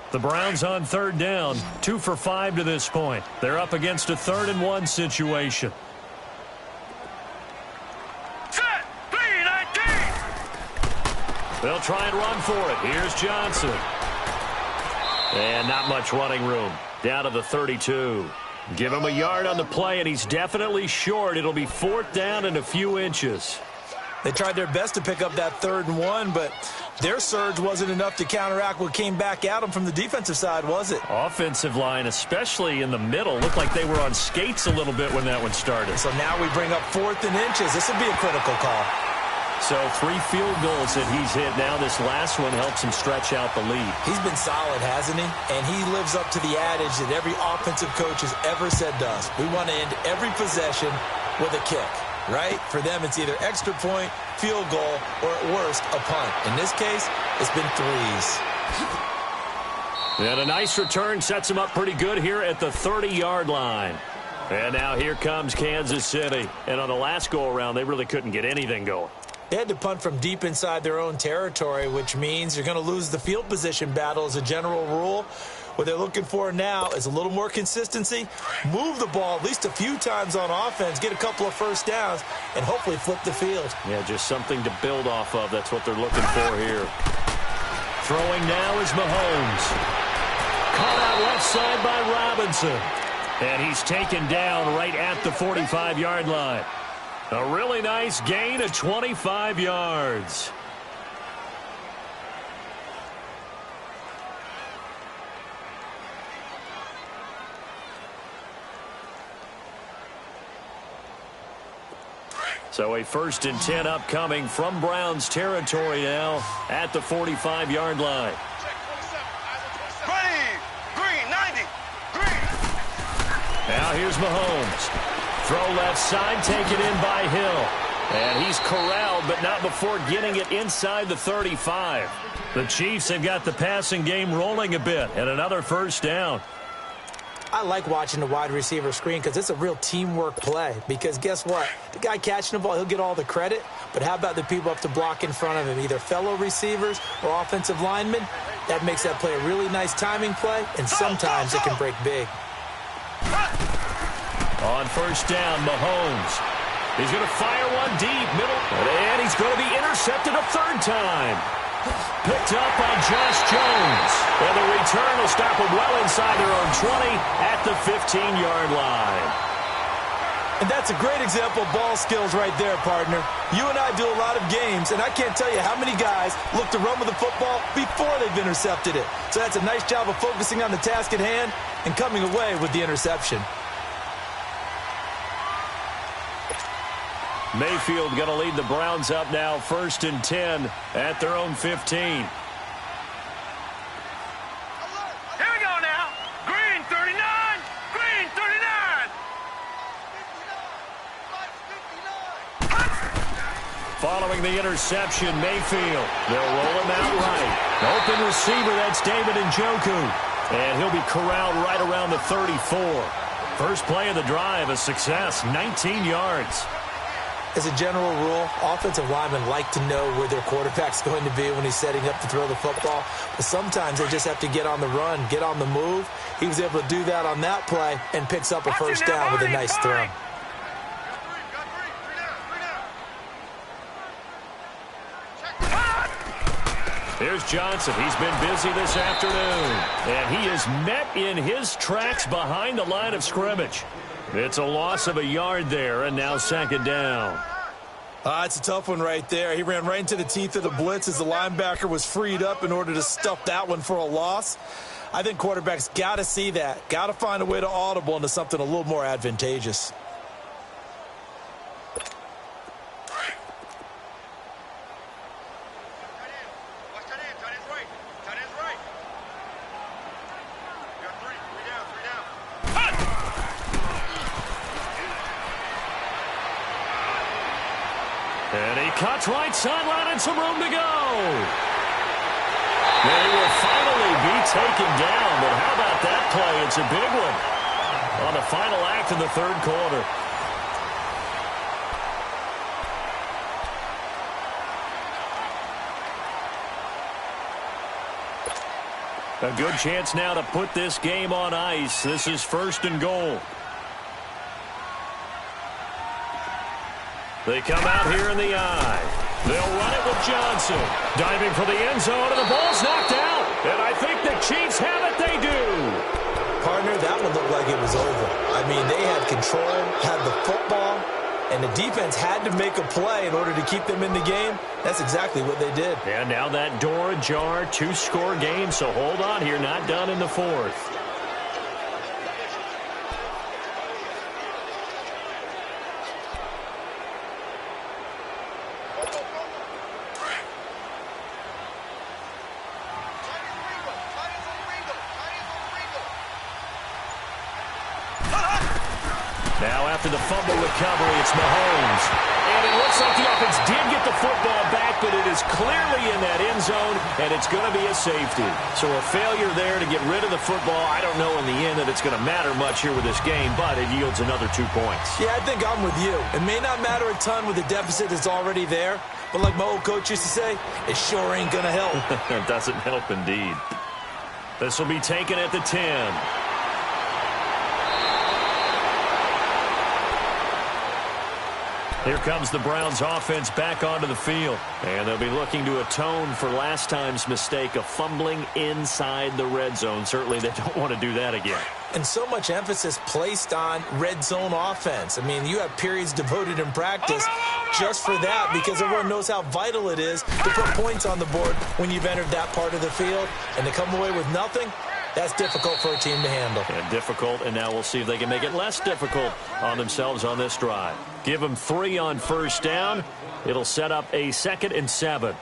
[SPEAKER 4] The Browns on third down, 2 for 5 to this point. They're up against a 3rd and 1 situation.
[SPEAKER 6] Set, 3-19.
[SPEAKER 4] They'll try and run for it. Here's Johnson. And not much running room. Down to the 32. Give him a yard on the play, and he's definitely short. It'll be 4th down and a few inches.
[SPEAKER 5] They tried their best to pick up that 3rd and 1, but their surge wasn't enough to counteract what came back at them from the defensive side, was it?
[SPEAKER 4] Offensive line, especially in the middle, looked like they were on skates a little bit when that one started.
[SPEAKER 5] So now we bring up 4th and inches. This would be a critical call.
[SPEAKER 4] So 3 field goals that he's hit now. This last one helps him stretch out the lead.
[SPEAKER 5] He's been solid, hasn't he? And he lives up to the adage that every offensive coach has ever said to us. We want to end every possession with a kick. Right? For them, it's either extra point, field goal, or at worst, a punt. In this case, it's been 3s.
[SPEAKER 4] And a nice return sets him up pretty good here at the 30-yard line. And now here comes Kansas City. And on the last go-around, they really couldn't get anything going.
[SPEAKER 5] They had to punt from deep inside their own territory, which means you're going to lose the field position battle as a general rule. What they're looking for now is a little more consistency, move the ball at least a few times on offense, get a couple of first downs, and hopefully flip the field.
[SPEAKER 4] Yeah, just something to build off of. That's what they're looking for here. Throwing now is Mahomes. caught out left side by Robinson. And he's taken down right at the 45-yard line. A really nice gain of 25 yards. So a 1st and 10 upcoming from Browns territory now at the 45-yard line.
[SPEAKER 6] Green, 90. Green.
[SPEAKER 4] Now here's Mahomes. Throw left side, taken in by Hill. And he's corralled, but not before getting it inside the 35. The Chiefs have got the passing game rolling a bit, and another 1st down.
[SPEAKER 5] I like watching the wide receiver screen because it's a real teamwork play. Because guess what? The guy catching the ball, he'll get all the credit. But how about the people up to block in front of him, either fellow receivers or offensive linemen? That makes that play a really nice timing play, and sometimes it can break big.
[SPEAKER 4] On 1st down, Mahomes. He's going to fire one deep, middle. And he's going to be intercepted a 3rd time. Picked up by Josh Jones. And the return will stop him well inside their own 20 at the 15-yard line.
[SPEAKER 5] And that's a great example of ball skills right there, partner. You and I do a lot of games, and I can't tell you how many guys look to run with the football before they've intercepted it. So that's a nice job of focusing on the task at hand and coming away with the interception.
[SPEAKER 4] Mayfield going to lead the Browns up now, 1st and 10 at their own 15.
[SPEAKER 6] Here we go now. Green, 39. Green, 39. 59.
[SPEAKER 4] Following the interception, Mayfield. They'll roll him out right. Open receiver, that's David Njoku. And he'll be corralled right around the 34. First play of the drive, a success, 19 yards.
[SPEAKER 5] As a general rule, offensive linemen like to know where their quarterback's going to be when he's setting up to throw the football. But sometimes they just have to get on the run, get on the move. He was able to do that on that play and picks up a 1st down with a nice throw.
[SPEAKER 4] Here's Johnson. He's been busy this afternoon. And he is met in his tracks behind the line of scrimmage. It's a loss of a yard there, and now 2nd down.
[SPEAKER 5] It's a tough one right there. He ran right into the teeth of the blitz as the linebacker was freed up in order to stuff that one for a loss. I think quarterbacks got to see that. Got to find a way to audible into something a little more advantageous.
[SPEAKER 4] And he cuts right sideline and some room to go. They will finally be taken down, but how about that play? It's a big one on the final act of the 3rd quarter. A good chance now to put this game on ice. This is 1st and goal. They come out here in the eye. They'll run it with Johnson. Diving for the end zone, and the ball's knocked out. And I think the Chiefs have it. They do.
[SPEAKER 5] Partner, that one looked like it was over. I mean, they had control, had the football, and the defense had to make a play in order to keep them in the game. That's exactly what they did.
[SPEAKER 4] And now that door ajar, 2-score game. So hold on here, not done in the 4th. Now after the fumble recovery, it's Mahomes. And it looks like the offense did get the football back, but it is clearly in that end zone, and it's going to be a safety. So a failure there to get rid of the football. I don't know in the end that it's going to matter much here with this game, but it yields another 2 points.
[SPEAKER 5] Yeah, I think I'm with you. It may not matter a ton with the deficit that's already there, but like my old coach used to say, it sure ain't going to help.
[SPEAKER 4] It doesn't help indeed. This will be taken at the 10. Here comes the Browns offense back onto the field. And they'll be looking to atone for last time's mistake of fumbling inside the red zone. Certainly they don't want to do that again.
[SPEAKER 5] And so much emphasis placed on red zone offense. I mean, you have periods devoted in practice just for that because everyone knows how vital it is to put points on the board when you've entered that part of the field. And to come away with nothing, that's difficult for a team to handle.
[SPEAKER 4] And difficult, and now we'll see if they can make it less difficult on themselves on this drive. Give them 3 on first down. It'll set up a 2nd and 7.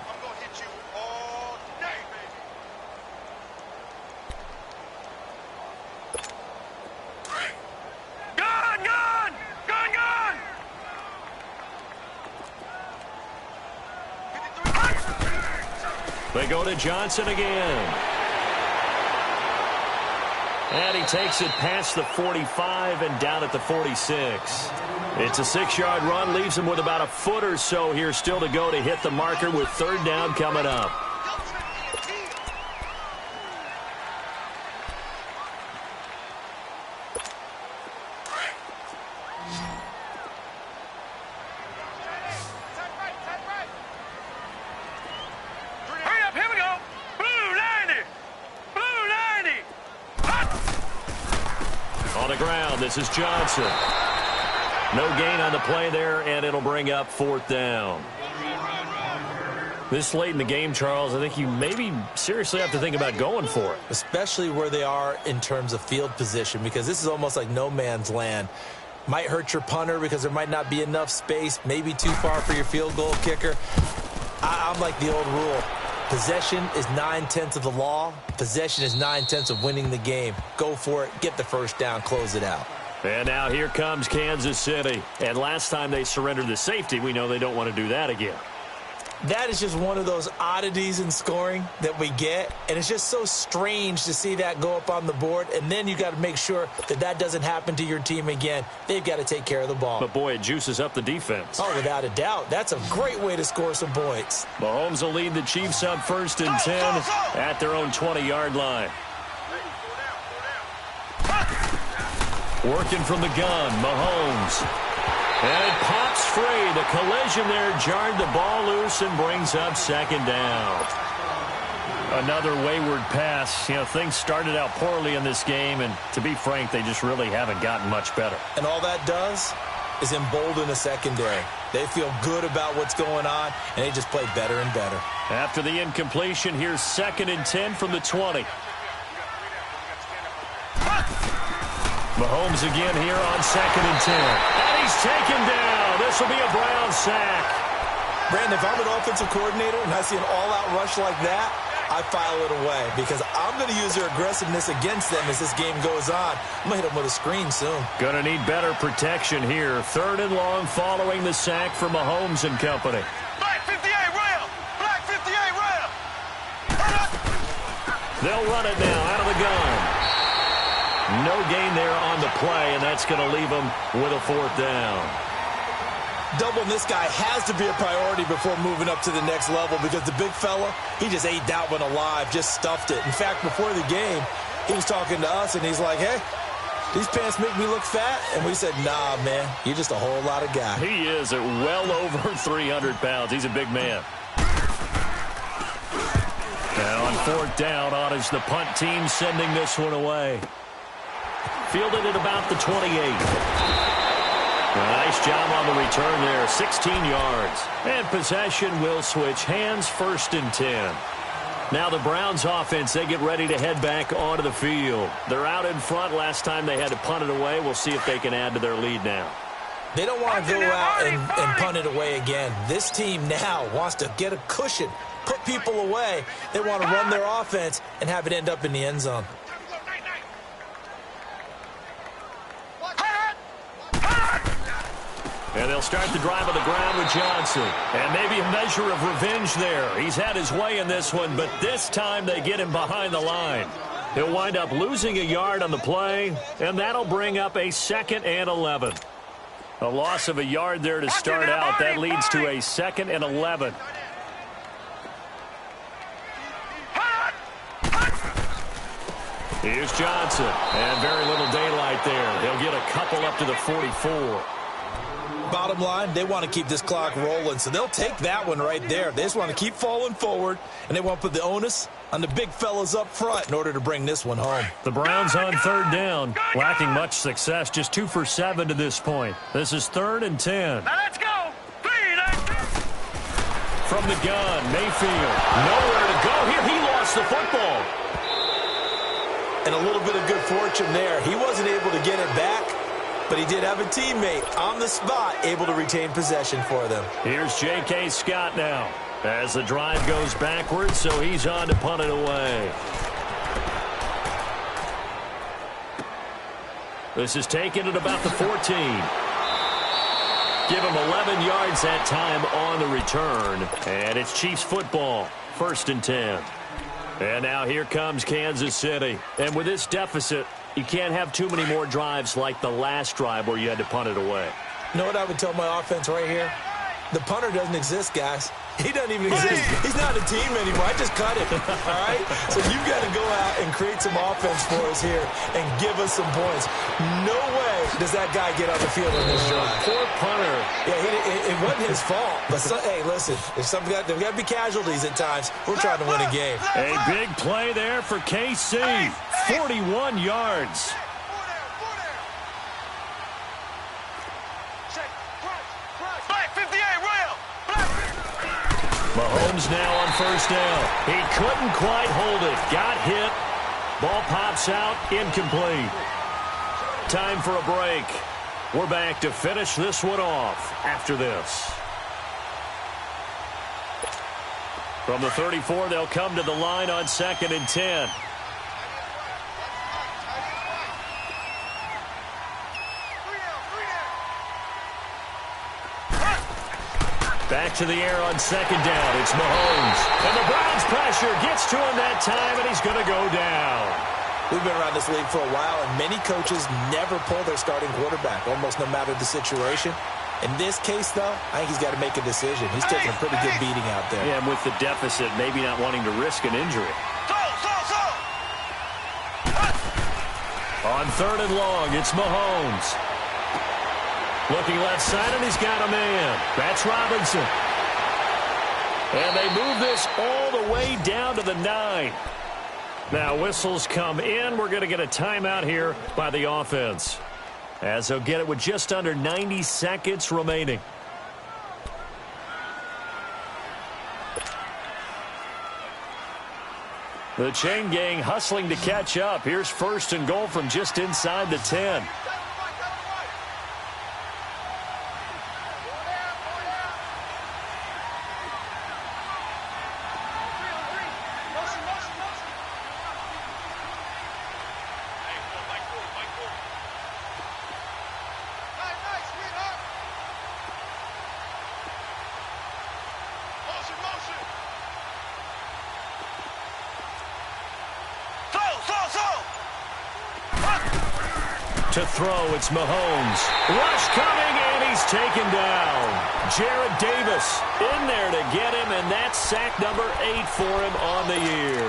[SPEAKER 4] They go to Johnson again. And he takes it past the 45 and down at the 46. It's a 6-yard run, leaves him with about a foot or so here still to go to hit the marker with 3rd down coming up. This is Johnson. No gain on the play there, and it'll bring up 4th down. This late in the game, Charles, I think you maybe seriously have to think about going for it.
[SPEAKER 5] Especially where they are in terms of field position, because this is almost like no man's land. Might hurt your punter because there might not be enough space, maybe too far for your field goal kicker. I'm like the old rule. Possession is 9/10 of the law. Possession is 9/10 of winning the game. Go for it. Get the first down. Close it out.
[SPEAKER 4] And now here comes Kansas City. And last time they surrendered the safety, we know they don't want to do that again.
[SPEAKER 5] That is just one of those oddities in scoring that we get. And it's just so strange to see that go up on the board. And then you got to make sure that that doesn't happen to your team again. They've got to take care of the ball.
[SPEAKER 4] But, boy, it juices up the defense.
[SPEAKER 5] Oh, without a doubt. That's a great way to score some points.
[SPEAKER 4] Mahomes will lead the Chiefs up 1st and 10 at their own 20-yard line. Working from the gun, Mahomes. And it pops free. The collision there jarred the ball loose and brings up 2nd down. Another wayward pass. You know, things started out poorly in this game, and to be frank, they just really haven't gotten much better.
[SPEAKER 5] And all that does is embolden the secondary. They feel good about what's going on, and they just play better and better.
[SPEAKER 4] After the incompletion, here's 2nd and 10 from the 20. Mahomes again here on 2nd and 10. And he's taken down. This will be a Brown sack.
[SPEAKER 5] Brandon, if I'm an offensive coordinator and I see an all-out rush like that, I file it away because I'm going to use their aggressiveness against them as this game goes on. I'm going to hit them with a screen soon.
[SPEAKER 4] Going to need better protection here. 3rd and long following the sack for Mahomes and company.
[SPEAKER 6] Black 58 rail! Black 58 rail!
[SPEAKER 4] They'll run it now out of the gun. No gain there on the play, and that's going to leave them with a 4th down.
[SPEAKER 5] Doubling this guy has to be a priority before moving up to the next level because the big fella, he just ate that one alive, just stuffed it. In fact, before the game, he was talking to us, and he's like, hey, these pants make me look fat? And we said, nah, man, you're just a whole lot of guy.
[SPEAKER 4] He is at well over 300 pounds. He's a big man. Now on 4th down, on is the punt team sending this one away. Fielded at about the 28. Nice job on the return there, 16 yards. And possession will switch hands, 1st and 10. Now the Browns offense, they get ready to head back onto the field. They're out in front. Last time they had to punt it away. We'll see if they can add to their lead now.
[SPEAKER 5] They don't want to go out and punt it away again. This team now wants to get a cushion, put people away. They want to run their offense and have it end up in the end zone.
[SPEAKER 4] And they'll start the drive on the ground with Johnson. And maybe a measure of revenge there. He's had his way in this one, but this time they get him behind the line. He'll wind up losing a yard on the play, and that'll bring up a 2nd and 11. A loss of a yard there to start out. That leads to a 2nd and 11. Here's Johnson. And very little daylight there. He'll get a couple up to the 44.
[SPEAKER 5] Bottom line, they want to keep this clock rolling, so they'll take that one right there. They just want to keep falling forward, and they want to put the onus on the big fellas up front in order to bring this one home.
[SPEAKER 4] The Browns on third down, lacking much success, just 2 for 7 to this point. This is 3rd and 10.
[SPEAKER 6] Now let's go.
[SPEAKER 4] From the gun, Mayfield, nowhere to go here. He lost the football.
[SPEAKER 5] And a little bit of good fortune there. He wasn't able to get it back, but he did have a teammate on the spot able to retain possession for them.
[SPEAKER 4] Here's J.K. Scott now as the drive goes backwards, so he's on to punt it away. This is taken at about the 14. Give him 11 yards that time on the return. And it's Chiefs football, 1st and 10. And now here comes Kansas City. And with this deficit, you can't have too many more drives like the last drive where you had to punt it away.
[SPEAKER 5] You know what I would tell my offense right here? The punter doesn't exist, guys. He doesn't even exist. He's not a team anymore. I just cut it, all right? So you've got to go out and create some offense for us here and give us some points. No way does that guy get on the field in this drive.
[SPEAKER 4] Poor punter.
[SPEAKER 5] Yeah, it wasn't his fault. But, hey, listen, there's got to be casualties at times. We're trying to win a game.
[SPEAKER 4] A big play there for KC. 41 yards. Mahomes now on 1st down. He couldn't quite hold it. Got hit. Ball pops out. Incomplete. Time for a break. We're back to finish this one off after this. From the 34, they'll come to the line on 2nd and 10. Back to the air on 2nd down. It's Mahomes. And the Browns pressure gets to him that time, and he's going to go down.
[SPEAKER 5] We've been around this league for a while, and many coaches never pull their starting quarterback, almost no matter the situation. In this case, though, I think he's got to make a decision. He's taking a pretty good beating out there.
[SPEAKER 4] Yeah, and with the deficit, maybe not wanting to risk an injury. On 3rd and long, it's Mahomes. Looking left side, and he's got a man. That's Robinson. And they move this all the way down to the 9. Now whistles come in. We're going to get a timeout here by the offense, as they'll get it with just under 90 seconds remaining. The chain gang hustling to catch up. Here's 1st and goal from just inside the 10. To throw, it's Mahomes. Rush coming, and he's taken down. Jared Davis in there to get him, and that's sack number 8 for him on the year.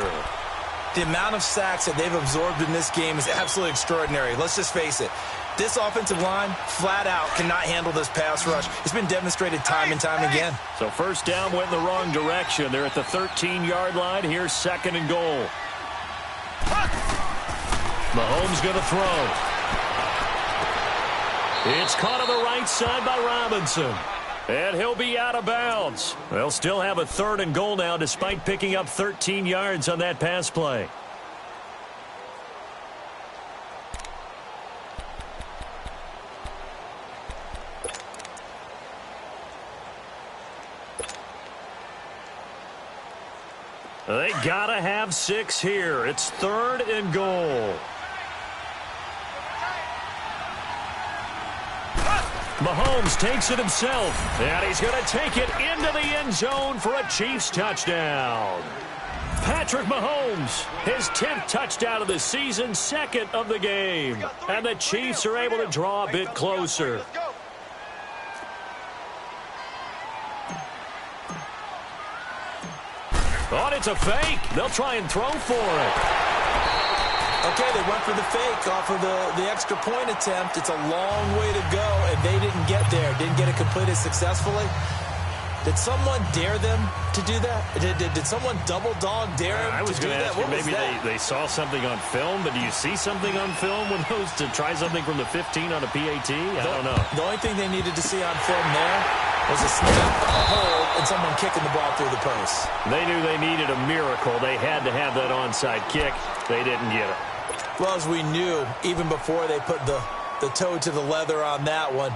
[SPEAKER 5] The amount of sacks that they've absorbed in this game is absolutely extraordinary. Let's just face it. This offensive line, flat out, cannot handle this pass rush. It's been demonstrated time and time again.
[SPEAKER 4] So 1st down went in the wrong direction. They're at the 13-yard line. Here's 2nd and goal. Mahomes going to throw. It's caught on the right side by Robinson. And he'll be out of bounds. They'll still have a 3rd and goal now despite picking up 13 yards on that pass play. They gotta have 6 here. It's 3rd and goal. Mahomes takes it himself, and he's going to take it into the end zone for a Chiefs touchdown. Patrick Mahomes, his 10th touchdown of the season, 2nd of the game. And the Chiefs are able to draw a bit closer. Oh, it's a fake. They'll try and throw for it.
[SPEAKER 5] Okay, they went for the fake off of the extra point attempt. It's a long way to go, and they didn't get there. Didn't get it completed successfully. Did someone dare them to do that? Did someone double dog dare them to do that?
[SPEAKER 4] I was going to ask you, maybe they saw something on film, but do you see something on film with those to try something from the 15 on a PAT? I don't know.
[SPEAKER 5] The only thing they needed to see on film there was a snap, a hold, and someone kicking the ball through the post.
[SPEAKER 4] They knew they needed a miracle. They had to have that onside kick. They didn't get it.
[SPEAKER 5] Well, as we knew, even before they put the toe to the leather on that one,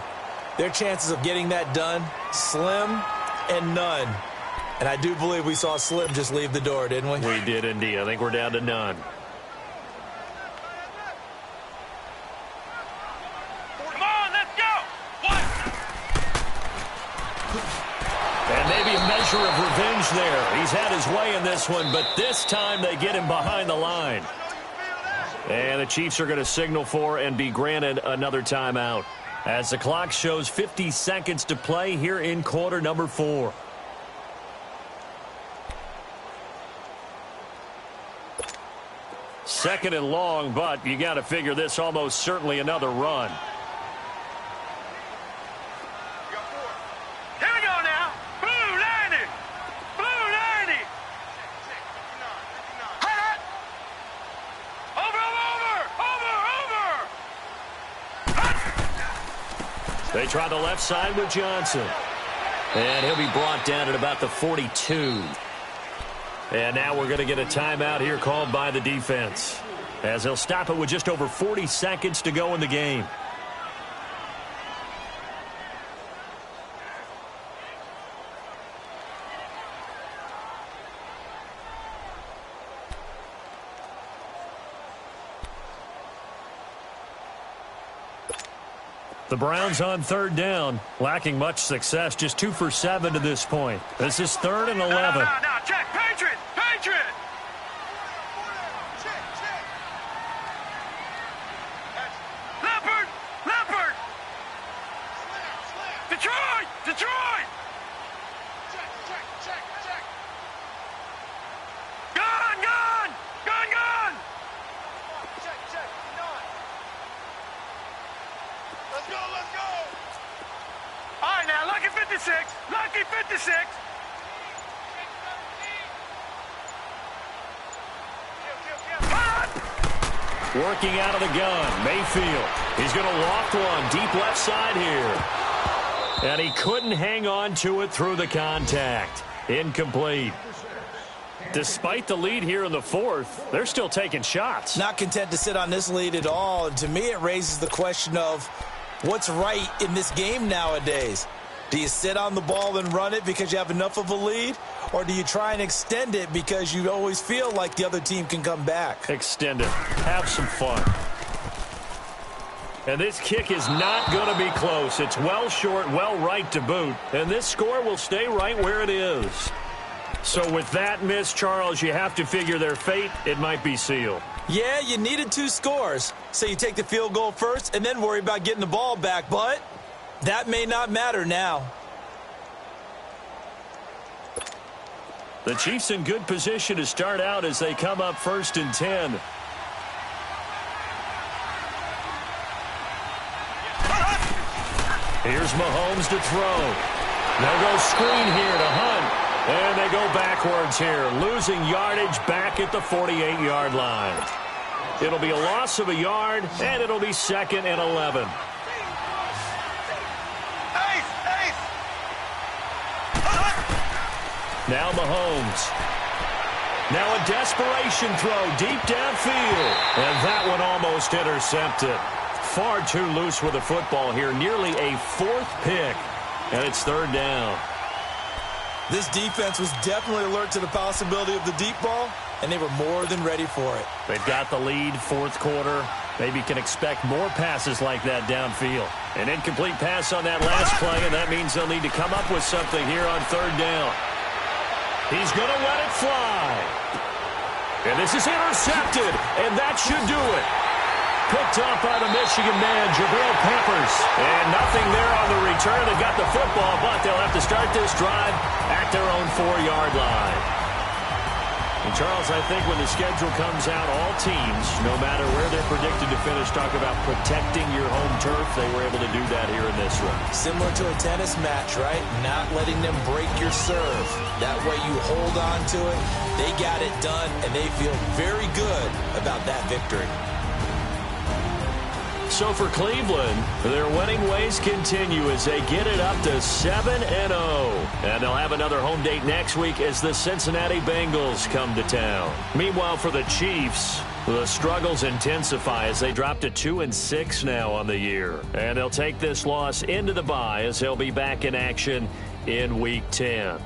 [SPEAKER 5] their chances of getting that done, slim and none. And I do believe we saw Slim just leave the door, didn't we?
[SPEAKER 4] We did indeed. I think we're down to none.
[SPEAKER 6] Come on, let's go! What?
[SPEAKER 4] And maybe a measure of revenge there. He's had his way in this one, but this time they get him behind the line. And the Chiefs are going to signal for and be granted another timeout, as the clock shows 50 seconds to play here in quarter number 4. Second and long, but you got to figure this almost certainly another run.
[SPEAKER 6] Here we go now. Blue 90. Blue 90. Hot. Over.
[SPEAKER 4] They try the left side with Johnson. And he'll be brought down at about the 42. And now we're going to get a timeout here called by the defense, as they'll stop it with just over 40 seconds to go in the game. The Browns on third down, lacking much success, just 2 for 7 to this point. This is 3rd and 11.
[SPEAKER 6] No, check. Patriot. Leopard. Detroit. Check. Gun. Check. Let's go. All right, now, lucky 56.
[SPEAKER 4] Working out of the gun, Mayfield. He's going to loft one deep left side here. And he couldn't hang on to it through the contact. Incomplete. Despite the lead here in the 4th, they're still taking shots.
[SPEAKER 5] Not content to sit on this lead at all. And to me, it raises the question of what's right in this game nowadays. Do you sit on the ball and run it because you have enough of a lead? Or do you try and extend it because you always feel like the other team can come back?
[SPEAKER 4] Extend it. Have some fun. And this kick is not going to be close. It's well short, well right to boot. And this score will stay right where it is. So with that miss, Charles, you have to figure their fate. It might be sealed.
[SPEAKER 5] Yeah, you needed 2 scores. So you take the field goal first and then worry about getting the ball back. But that may not matter now.
[SPEAKER 4] The Chiefs in good position to start out as they come up 1st and 10. Here's Mahomes to throw. They'll go screen here to Hunt. And they go backwards here, losing yardage back at the 48-yard line. It'll be a loss of a yard, and it'll be 2nd and 11. Now Mahomes. Now a desperation throw deep downfield. And that one almost intercepted. Far too loose with the football here. Nearly a 4th pick. And it's 3rd down.
[SPEAKER 5] This defense was definitely alert to the possibility of the deep ball, and they were more than ready for it.
[SPEAKER 4] They've got the lead, 4th quarter. Maybe can expect more passes like that downfield. An incomplete pass on that last play, and that means they'll need to come up with something here on 3rd down. He's going to let it fly. And this is intercepted, and that should do it. Picked up by the Michigan man, Jabril Peppers. And nothing there on the return. They got the football, but they'll have to start this drive at their own 4-yard line. And Charles, I think when the schedule comes out, all teams, no matter where they're predicted to finish, talk about protecting your home turf. They were able to do that here in this one.
[SPEAKER 5] Similar to a tennis match, right? Not letting them break your serve. That way you hold on to it. They got it done, and they feel very good about that victory.
[SPEAKER 4] So for Cleveland, their winning ways continue as they get it up to 7-0. And they'll have another home date next week as the Cincinnati Bengals come to town. Meanwhile, for the Chiefs, the struggles intensify as they drop to 2-6 now on the year. And they'll take this loss into the bye as they'll be back in action in Week 10.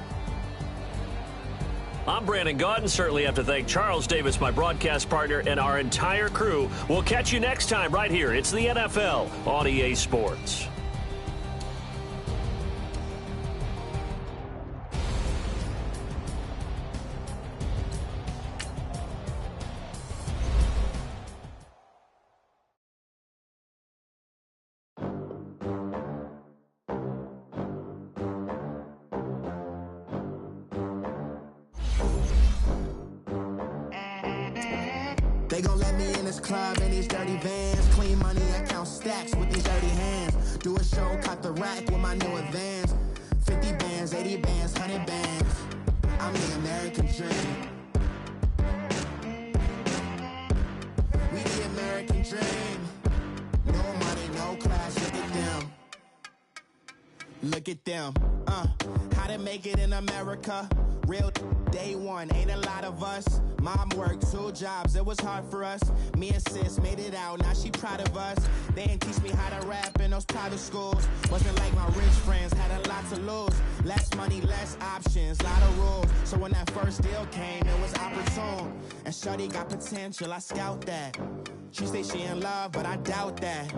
[SPEAKER 4] I'm Brandon Gaudin. Certainly have to thank Charles Davis, my broadcast partner, and our entire crew. We'll catch you next time right here. It's the NFL on EA Sports.
[SPEAKER 3] They gon' let me in this club in these dirty vans. Clean money, I count stacks with these dirty hands. Do a show, cut the rack with my new advance. 50 bands, 80 bands, 100 bands. I'm the American dream. We the American dream. No money, no class, look at them. Look at them, how to make it in America. Real day one, ain't a lot of us. Mom worked 2 jobs, it was hard for us. Me and sis made it out, now she proud of us. They didn't teach me how to rap in those private schools. Wasn't like my rich friends, had a lot to lose. Less money, less options, lot of rules. So when that first deal came, it was opportune. And shorty got potential, I scout that. She say she in love, but I doubt that.